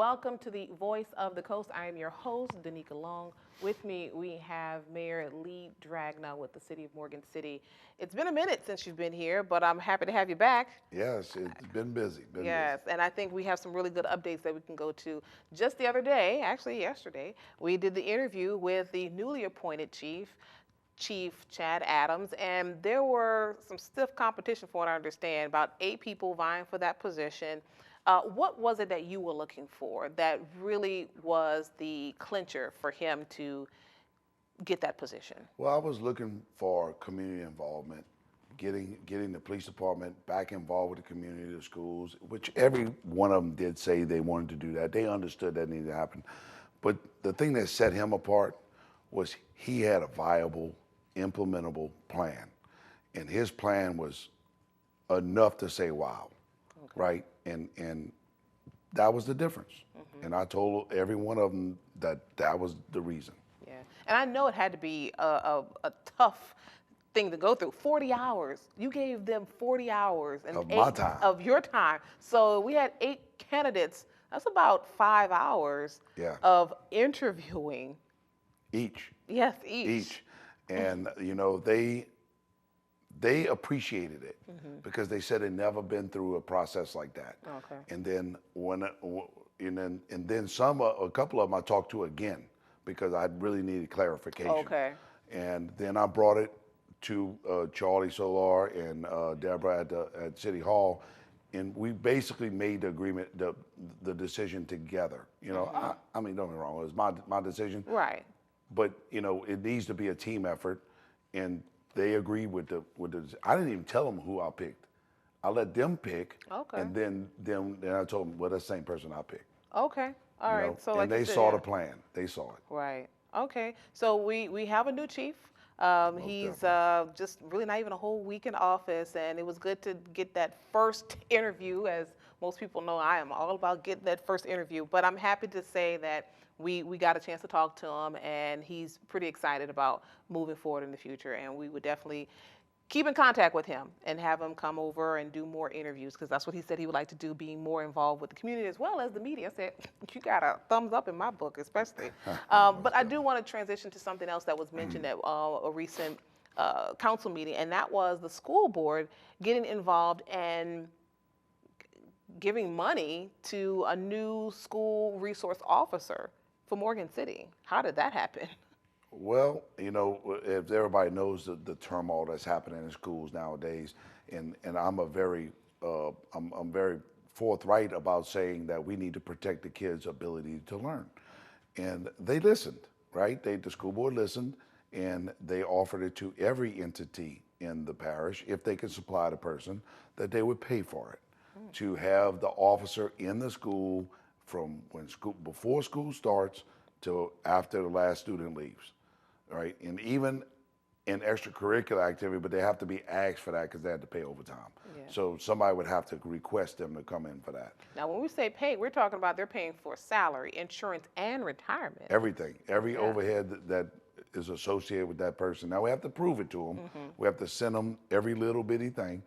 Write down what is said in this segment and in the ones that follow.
welcome to the Voice of the Coast. I am your host, Danica Long. With me, we have Mayor Lee Dragna with the City of Morgan City. It's been a minute since you've been here, but I'm happy to have you back. Yes, it's been busy. Yes, and I think we have some really good updates that we can go to. Just the other day, actually yesterday, we did the interview with the newly appointed Chief Chad Adams, and there were some stiff competition, from what I understand, about 8 people vying for that position. What was it that you were looking for that really was the clincher for him to get that position? Well, I was looking for community involvement, getting the police department back involved with the community, the schools, which every one of them did say they wanted to do that. They understood that needed to happen. But the thing that set him apart was he had a viable, implementable plan. And his plan was enough to say, wow, right? And that was the difference. And I told every one of them that was the reason. Yeah, and I know it had to be a tough thing to go through. 40 hours. You gave them 40 hours and Of my time. Of your time. So we had 8 candidates. That's about 5 hours of interviewing. Each. Yes, each. Each. And, you know, they appreciated it because they said they'd never been through a process like that. Okay. And then a couple of them I talked to again because I really needed clarification. Okay. And then I brought it to Charlie Solar and Deborah at City Hall, and we basically made the agreement, the decision together. You know, I mean, don't get me wrong, it was my decision. Right. But you know, it needs to be a team effort, and they agreed with the. I didn't even tell them who I picked. I let them pick. Okay. And then I told them, well, that's the same person I picked. Okay. All right. Know? So and like they you said, saw the plan. They saw it. Right. Okay. So we have a new chief. He's just really not even a whole week in office, and it was good to get that first interview. As most people know, I am all about getting that first interview. But I'm happy to say that we got a chance to talk to him, and he's pretty excited about moving forward in the future. And we would definitely keep in contact with him and have him come over and do more interviews, because that's what he said he would like to do, being more involved with the community as well as the media. I said, you got a thumbs up in my book, especially. But I do want to transition to something else that was mentioned at a recent council meeting, and that was the school board getting involved and giving money to a new school resource officer for Morgan City. How did that happen? Well, you know, if everybody knows the turmoil that's happening in schools nowadays, and I'm very forthright about saying that we need to protect the kids' ability to learn, and they listened, right? The school board listened, and they offered it to every entity in the parish if they could supply the person that they would pay for it, to have the officer in the school from before school starts till after the last student leaves. Right, and even in extracurricular activity, but they have to be asked for that because they had to pay overtime. Yeah. So somebody would have to request them to come in for that. Now, when we say pay, we're talking about they're paying for salary, insurance, and retirement. Everything, every overhead that is associated with that person. Now we have to prove it to them. We have to send them every little bitty thing.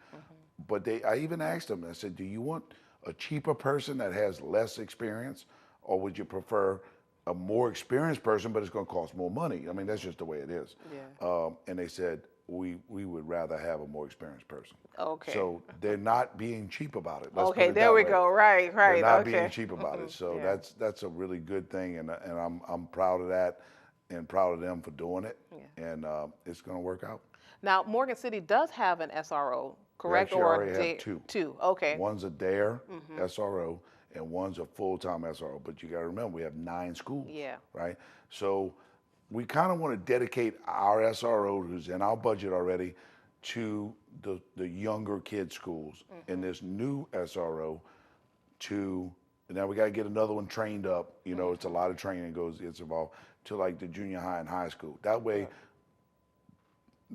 But I even asked them. I said, "Do you want a cheaper person that has less experience, or would you prefer a more experienced person, but it's going to cost more money?" I mean, that's just the way it is. Yeah. And they said, we would rather have a more experienced person. Okay. So they're not being cheap about it. Okay, there we go. Right. They're not being cheap about it. So that's a really good thing, and I'm proud of that, and proud of them for doing it. Yeah. And it's going to work out. Now, Morgan City does have an SRO, correct? We actually already have 2. 2. Okay. One's a DARE SRO, and one's a full-time SRO. But you got to remember, we have 9 schools. Yeah. Right. So we kind of want to dedicate our SRO, who's in our budget already, to the younger kids' schools, and this new SRO to. Now we got to get another one trained up. You know, it's a lot of training gets involved to like the junior high and high school. That way,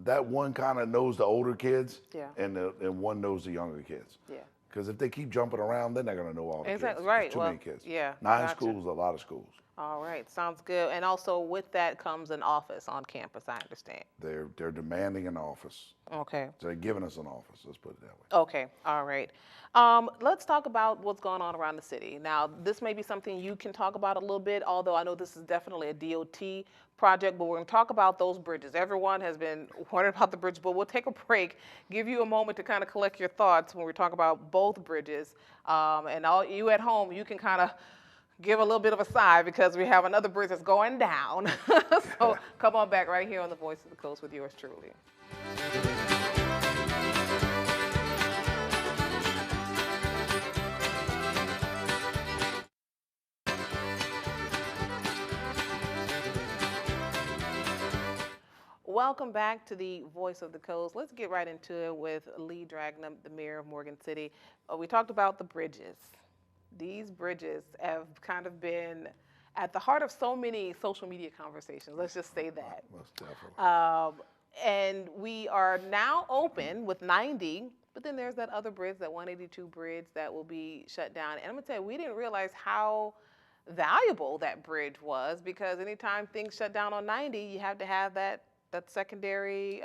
that one kind of knows the older kids, and one knows the younger kids. Yeah. Because if they keep jumping around, then they're going to know all the kids. Right. There's too many kids. Yeah. 9 schools, a lot of schools. All right, sounds good. And also with that comes an office on campus, I understand. They're demanding an office. Okay. So they're giving us an office. Let's put it that way. Okay, all right. Let's talk about what's going on around the city. Now, this may be something you can talk about a little bit, although I know this is definitely a DOT project, but we're going to talk about those bridges. Everyone has been wondering about the bridge, but we'll take a break, give you a moment to kind of collect your thoughts when we talk about both bridges. And all you at home, you can kind of give a little bit of a sigh because we have another bridge that's going down. So come on back right here on the Voice of the Coast with yours truly. Welcome back to the Voice of the Coast. Let's get right into it with Lee Dragna, the mayor of Morgan City. We talked about the bridges. These bridges have kind of been at the heart of so many social media conversations. Let's just say that. Most definitely. And we are now open with 90, but then there's that other bridge, that 182 bridge that will be shut down. And I'm gonna tell you, we didn't realize how valuable that bridge was, because anytime things shut down on 90, you have to have that secondary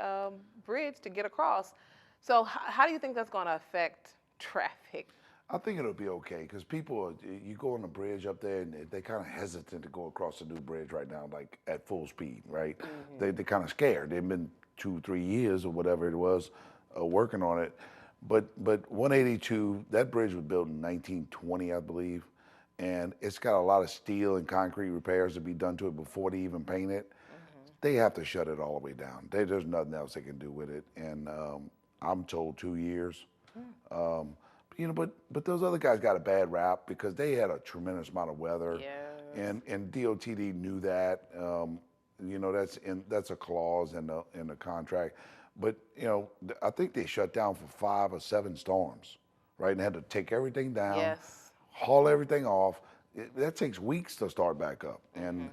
bridge to get across. So how do you think that's going to affect traffic? I think it'll be okay because you go on the bridge up there and they kind of hesitant to go across the new bridge right now, like at full speed, right? They're kind of scared. They've been 2-3 years or whatever it was working on it. But 182, that bridge was built in 1920, I believe, and it's got a lot of steel and concrete repairs to be done to it before they even paint it. They have to shut it all the way down. There's nothing else they can do with it, and I'm told 2 years. But those other guys got a bad rap because they had a tremendous amount of weather, Yes. and DOTD knew that. That's a clause in the contract. But I think they shut down for 5 or 7 storms, right? And had to take everything down, Yes. haul everything off. That takes weeks to start back up, and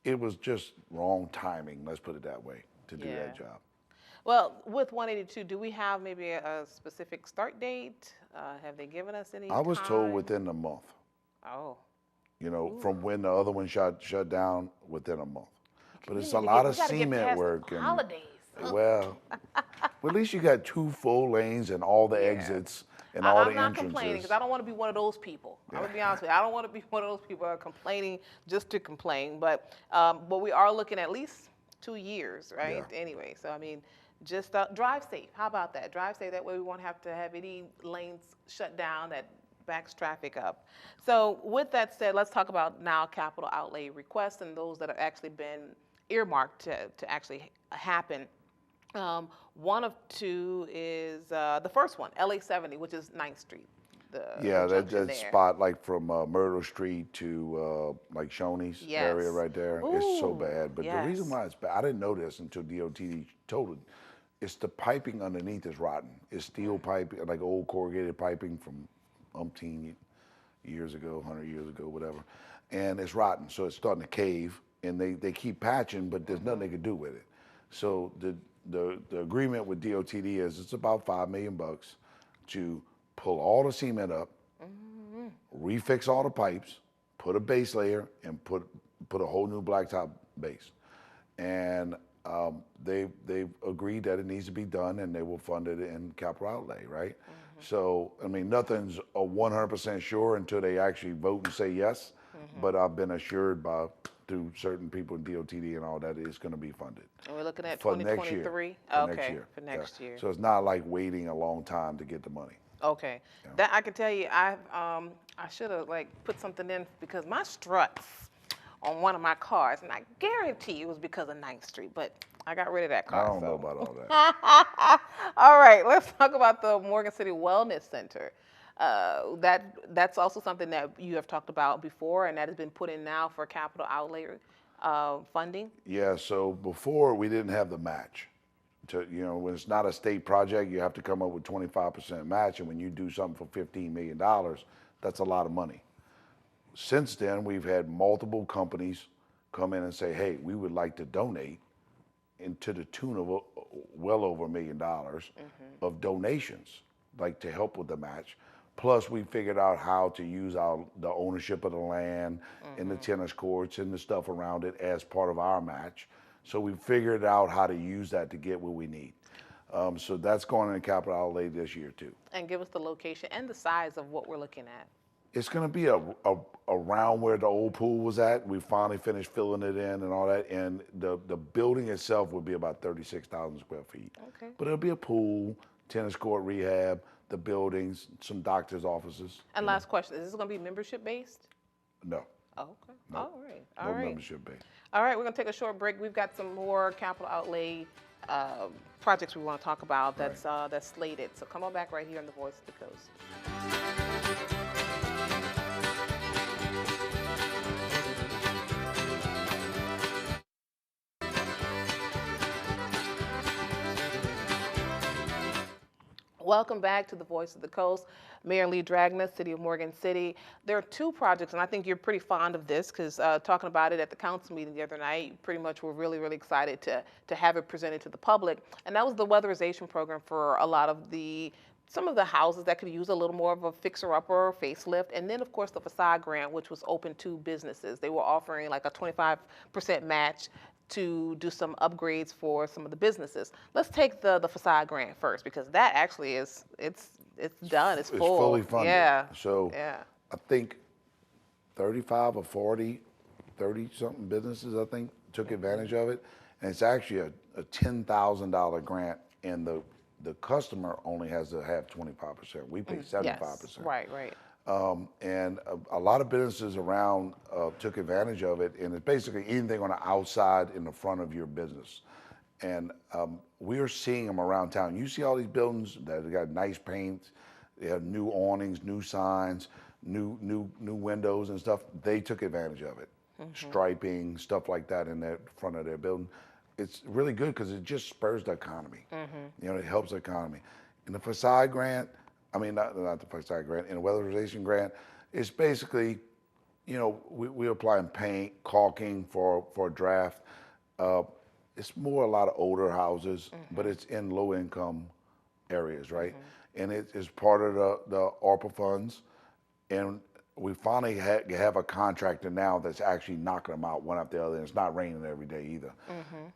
it was just wrong timing. Let's put it that way to do that job. Well, with 182, do we have maybe a specific start date? Have they given us any I was told time? within a month. Oh. From when the other one shut down, within a month. But it's a We lot of gotta get cement past the work, and holidays. well, at least you got 2 full lanes and all the exits and all the I'm not entrances. complaining because I don't want to be one of those people. I'm gonna be honest with you. I don't want to be one of those people that are complaining just to complain. But we are looking at least 2 years, right? Yeah. Anyway, so I mean, just drive safe. How about that? Drive safe. That way we won't have to have any lanes shut down that backs traffic up. So with that said, let's talk about now capital outlay requests and those that have actually been earmarked to actually happen. One of 2 is the first one, LA 70, which is 9th Street. The That junction there. spot like from Myrtle Street to like Shoney's area Yes. right there. It's so Ooh, bad. But the reason yes. why it's bad, I didn't know this until DOT told it. It's the piping underneath is rotten. It's steel pipe, like old corrugated piping from umpteen years ago, 100 years ago, whatever. And it's rotten, so it's starting to cave. And they keep patching, but there's nothing they can do with it. So the agreement with DOTD is it's about $5 million to pull all the cement up, refix all the pipes, put a base layer, and put a whole new blacktop base. And they've agreed that it needs to be done, and they will fund it in capital outlay, right? So I mean, nothing's 100% sure until they actually vote and say yes. But I've been assured through certain people in DOTD and all that it's going to be funded. And we're looking at For next year. 2023. For Okay, next year. for next year. So it's not like waiting a long time to get the money. Okay, that I can tell you, I should have put something in because my struts on one of my cars, and I guarantee it was because of 9th Street, but I got rid of that car. I don't know about all that. All right, let's talk about the Morgan City Wellness Center. That's also something that you have talked about before, and that has been put in now for capital outlay funding. Yeah, so before we didn't have the match. When it's not a state project, you have to come up with 25% match, and when you do something for $15 million, that's a lot of money. Since then, we've had multiple companies come in and say, hey, we would like to donate, and to the tune of well over $1 million of donations, like to help with the match. Plus, we figured out how to use the ownership of the land and the tennis courts and the stuff around it as part of our match. So we figured out how to use that to get what we need. So that's going in the capital outlay this year too. And give us the location and the size of what we're looking at. It's going to be around where the old pool was at. We finally finished filling it in and all that. And the building itself will be about 36,000 square feet. Okay. But it'll be a pool, tennis court, rehab, the buildings, some doctor's offices. And last question, is this going to be membership based? No. Oh, okay. No. All right. No All right. membership based. All right, we're going to take a short break. We've got some more capital outlay projects we want to talk about that's slated. So come on back right here on the Voice of the Coast. Welcome back to the Voice of the Coast. Mayor Lee Dragna, City of Morgan City. There are two projects, and I think you're pretty fond of this because talking about it at the council meeting the other night, you pretty much were really, really excited to have it presented to the public. And that was the weatherization program for a lot of some of the houses that could use a little more of a fixer-upper or facelift. And then, of course, the facade grant, which was open to businesses. They were offering like a 25% match to do some upgrades for some of the businesses. Let's take the facade grant first because that actually it's done. It's full. It's fully funded. Yeah. So yeah. I think 35 or 40, 30 something businesses I think took advantage of it. And it's actually a $10,000 grant, and the customer only has to have 25%. We pay 75%. Yes. Right. Right. And a lot of businesses around took advantage of it, and it's basically anything on the outside in the front of your business. And we're seeing them around town. You see all these buildings that got nice paints, they have new awnings, new signs, new windows and stuff. They took advantage of it. Striping, stuff like that in the front of their building. It's really good because it just spurs the economy. You know, it helps the economy. And the facade grant, I mean, not the facade grant, in a weatherization grant, it's basically, you know, we're applying paint, caulking for a draft. It's more a lot of older houses, but it's in low income areas, right? And it's part of the ARPA funds. And we finally have a contractor now that's actually knocking them out one after the other. And it's not raining every day either.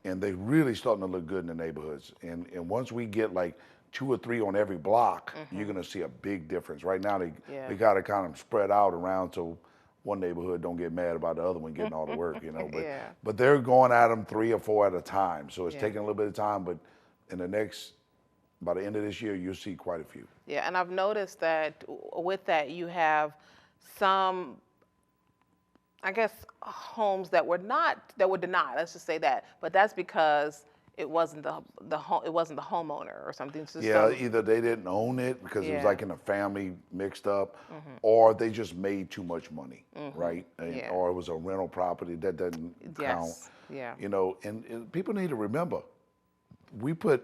And they really starting to look good in the neighborhoods. And once we get like 2 or 3 on every block, you're going to see a big difference. Right now, they got to kind of spread out around so one neighborhood don't get mad about the other one getting all the work, you know. But but they're going at them 3 or 4 at a time. So it's taking a little bit of time, but in by the end of this year, you'll see quite a few. Yeah, and I've noticed that with that, you have some, I guess, homes that were denied. Let's just say that, but that's because it wasn't the homeowner or something. It's just either they didn't own it because it was like in a family mixed up, or they just made too much money, right? Or it was a rental property that doesn't count. Yeah. You know, and people need to remember, we put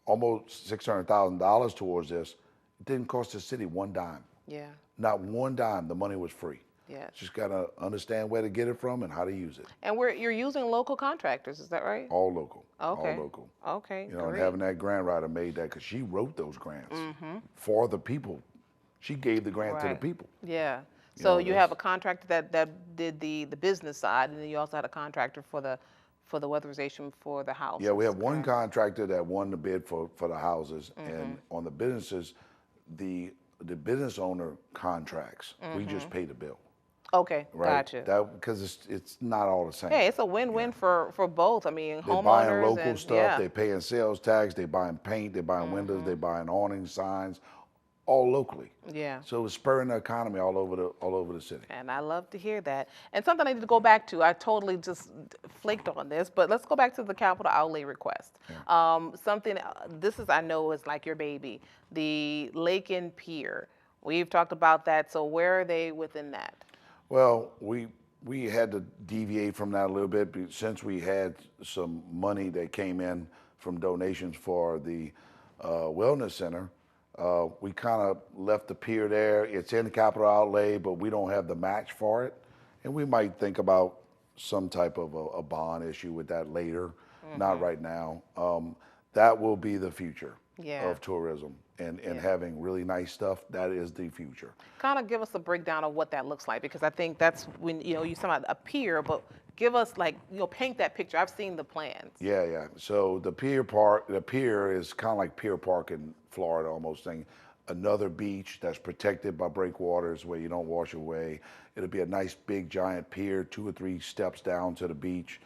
almost $600,000 towards this. It didn't cost the city one dime. Yeah. Not one dime. The money was free. Yeah. Just gotta understand where to get it from and how to use it. And you're using local contractors, is that right? All local. Okay. All local. Okay. You know, great. and having that grant writer made that because she wrote those grants for the people. She gave the grant to the people. Yeah. You So know, you have a contractor that did the business side, and then you also had a contractor for the weatherization for the house. Yeah, we have one contractor that won the bid for the houses, and on the businesses, the business owner contracts. We just pay the bill. Okay, Right? gotcha. Because it's not all the same. Hey, it's a win-win for both. I mean, They're homeowners buying local and stuff. They're paying sales tax. They're buying paint. They're buying windows. They're buying awning signs, all locally. Yeah. So it's spurring the economy all over the city. And I love to hear that. And something I need to go back to, I totally just flaked on this, but let's go back to the capital outlay request. Something, I know is like your baby, the Lake End Pier. We've talked about that, so where are they within that? Well, we had to deviate from that a little bit since we had some money that came in from donations for the wellness center. We kind of left the pier there. It's in the capital outlay, but we don't have the match for it. And we might think about some type of a bond issue with that later, not right now. That will be the future. Yeah. of tourism and Yeah. having really nice stuff. That is the future. Kind of give us a breakdown of what that looks like, because I think that's when, you talk about a pier, but give us, like, paint that picture. I've seen the plans. Yeah, yeah. So the pier is kind of like Pier Park in Florida, almost thing. Another beach that's protected by breakwaters where you don't wash away. It'll be a nice big giant pier, 2 or 3 steps down to the beach,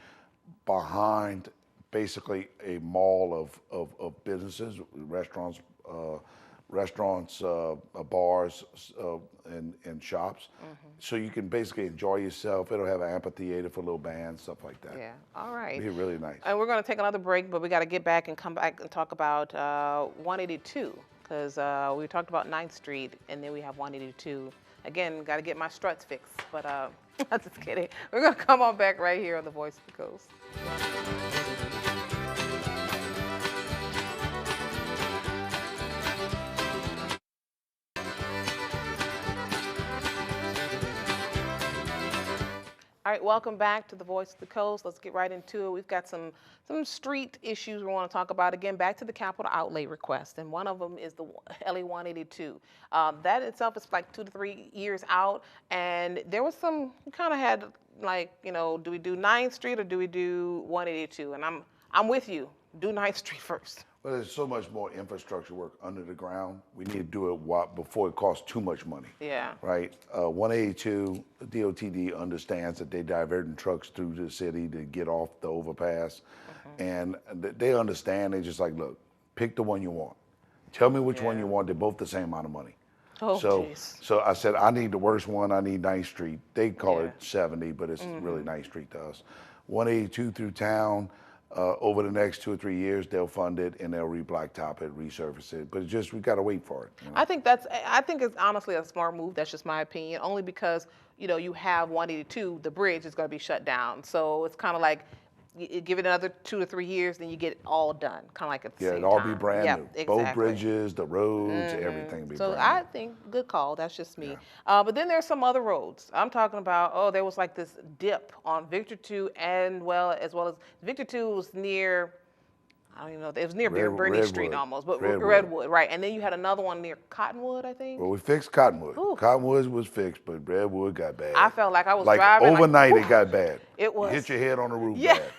behind basically a mall of businesses, restaurants, bars, and shops. So you can basically enjoy yourself. It'll have an amphitheater for little bands, stuff like that. Yeah. All right. Be really nice. And we're going to take another break, but we got to get back and come back and talk about 182, because we talked about 9th Street, and then we have 182. Again, got to get my struts fixed, but I'm just kidding. We're going to come on back right here on The Voice of the Coast. All right, welcome back to The Voice of the Coast. Let's get right into it. We've got some street issues we want to talk about. Again, back to the capital outlay request, and one of them is the LA 182. That itself is like 2 to 3 years out, and there was some, we kind of had like, do we do 9th Street or do we do 182? And I'm with you. Do 9th Street first. Well, there's so much more infrastructure work under the ground. We need to do it before it costs too much money. Yeah. Right? 182, DOTD understands that they're diverting trucks through the city to get off the overpass. And they understand. They're just like, look, pick the one you want. Tell me which one you want. They're both the same amount of money. Oh, so I said, I need the worst one. I need 9th Street. They call it 70, but it's really 9th Street to us. 182 through town. Over the next 2 or 3 years, they'll fund it and they'll re-blacktop it, resurface it. But it's just, we got to wait for it. I think it's honestly a smart move. That's just my opinion, only because, you have 182, the bridge is going to be shut down. So it's kind of like, you give it another 2 to 3 years, then you get it all done, kind of like at the same time. Yeah, it'll all be brand new. Exactly. Both bridges, the roads, everything will be So brand I new. think good call. That's just me. But then there's some other roads. I'm talking about, there was like this dip on Victor 2 as well as Victor 2 was near, I don't even know, it was near Bernie Street almost, but Redwood, right. And then you had another one near Cottonwood, I think. Well, we fixed Cottonwood. Ooh. Cottonwood was fixed, but Redwood got bad. I felt like I was like driving. Overnight, it got bad. It was. You hit your head on the roof Yeah. bad.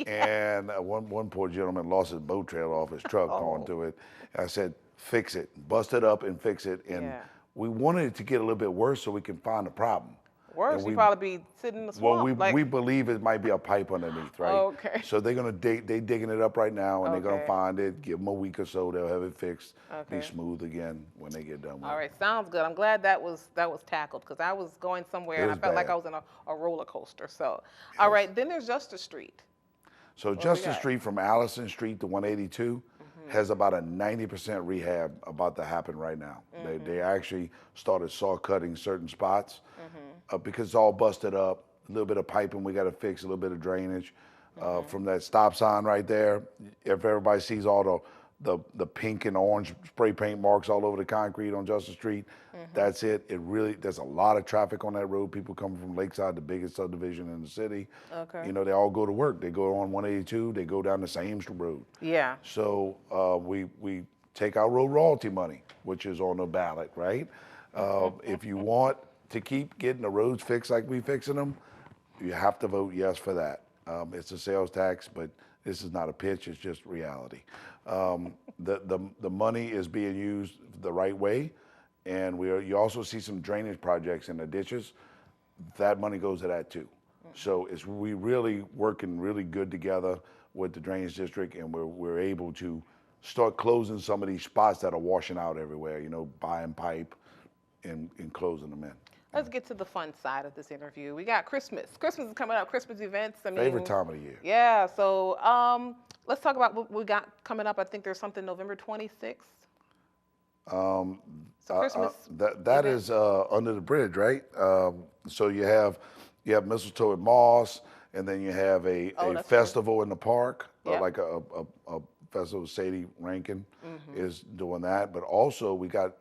And one poor gentleman lost his boat trailer off his truck onto it. And I said, fix it, bust it up and fix it. And we wanted it to get a little bit worse so we can find the problem. Worse, you probably be sitting in the swamp. Well, we believe it might be a pipe underneath, right? Okay. So they're gonna they digging it up right now, and they're gonna Okay. find it. Give them a week or so, they'll have it fixed, be Okay. smooth again when they get done with it. All right, sounds good. I'm glad that was tackled, because I was going somewhere and I was felt like bad. I was in a roller coaster. So, all right, then there's Justice Street. So we Justice got? Street from Allison Street to 182 has about a 90% rehab about to happen right now. They actually started saw cutting certain spots because it's all busted up. A little bit of piping we got to fix, a little bit of drainage. From that stop sign right there, if everybody sees all the pink and orange spray paint marks all over the concrete on Justice Street, that's it. There's a lot of traffic on that road. People coming from Lakeside, the biggest subdivision in the city. Okay. They all go to work. They go on 182. They go down the same road. Yeah. So we take our road royalty money, which is on the ballot, right? If you want to keep getting the roads fixed like we fixing them, you have to vote yes for that. It's a sales tax, but this is not a pitch, it's just reality. The money is being used the right way, and you also see some drainage projects in the ditches. That money goes to that too. So we really working really good together with the drainage district, and we're able to start closing some of these spots that are washing out everywhere, buying pipe and closing them in. Let's get to the fun side of this interview. We got Christmas. Christmas is coming up, Christmas events. Favorite time of the year. Yeah, so let's talk about what we got coming up. I think there's something November 26th. So Christmas. That is under the bridge, right? So you have mistletoe at Moss, and then you have a that's festival in the park, Yep. like a festival. Sadie Rankin is doing that, but also we got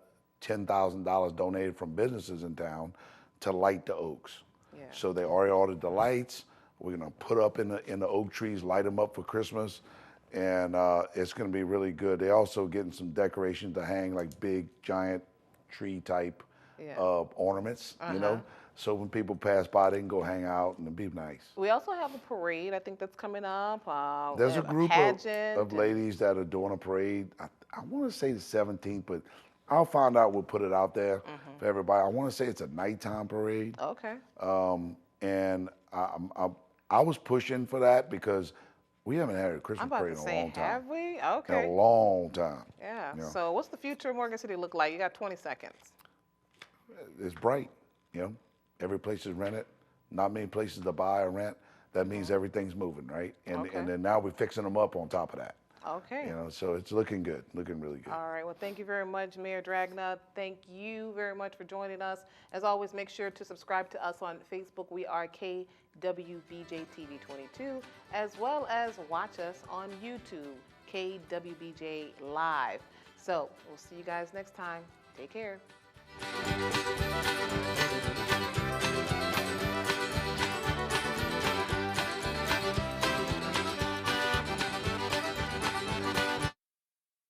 $10,000 donated from businesses in town to light the oaks. Yeah. So they already ordered the lights. We're gonna put up in the oak trees, light them up for Christmas, and it's going to be really good. They're also getting some decorations to hang, like big, giant tree type Yeah. ornaments, you Uh-huh. know. So when people pass by, they can go hang out and it'd be nice. We also have a parade, I think that's coming up, There's a a group of pageant. And ladies that are doing a parade. I want to say the 17th, but I'll find out. We'll put it out there for everybody. I want to say it's a nighttime parade. okay. And I was pushing for that because we haven't had a I'm Christmas about parade to in a say, long time. have we? In a Okay. long time. Yeah. You know, So what's the future of Morgan City look like? You got 20 seconds. it's bright. You know, every place is rented. Not many places to buy or rent. That means everything's moving, right? Okay. And then now we're fixing them up on top of that. Okay. You know, so it's looking good, looking really good. All right. Well, thank you very much, Mayor Dragna. Thank you very much for joining us. As always, make sure to subscribe to us on Facebook. We are KWBJ TV 22, as well as watch us on YouTube, KWBJ Live. So we'll see you guys next time. Take care.